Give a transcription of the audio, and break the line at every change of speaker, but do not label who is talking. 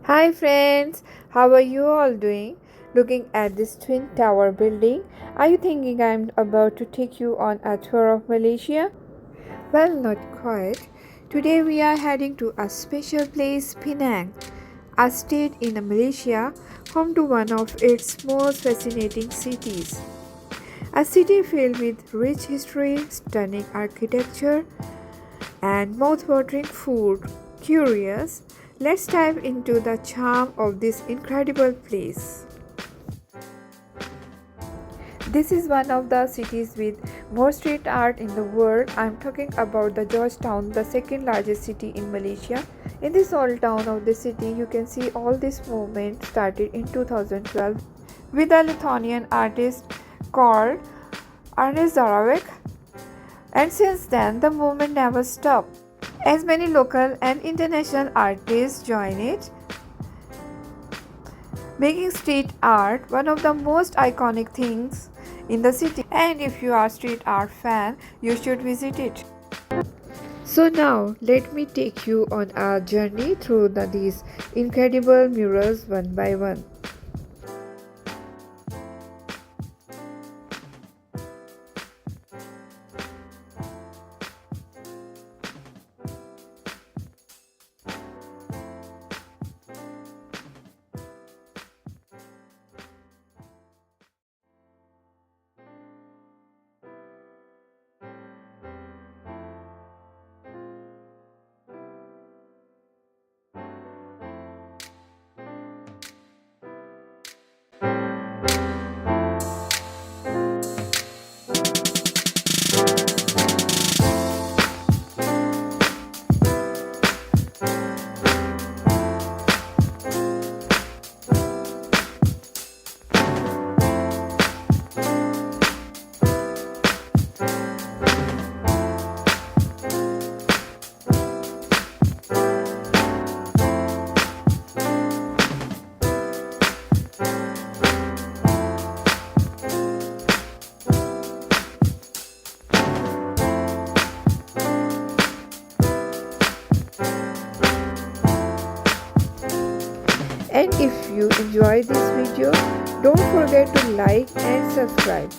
Hi friends, how are you all doing? Looking at this twin tower building, are you thinking I'm about to take you on a tour of Malaysia? Well, not quite. Today we are heading to a special place, Penang, a state in Malaysia, home to one of its most fascinating cities. A city filled with rich history, stunning architecture, and mouth-watering food. Curious? Let's dive into the charm of this incredible place. This is one of the cities with more street art in the world. I'm talking about the GeorgeTown, the second largest city in Malaysia. In this old town of the city, you can see all this movement started in 2012 with a Lithuanian artist called Ernest Zaravik, and since then the movement never stopped. As many local and international artists join it, making street art one of the most iconic things in the city. And if you are a street art fan, you should visit it. So now let me take you on a journey through these incredible murals one by one. And if you enjoyed this video, don't forget to like and subscribe.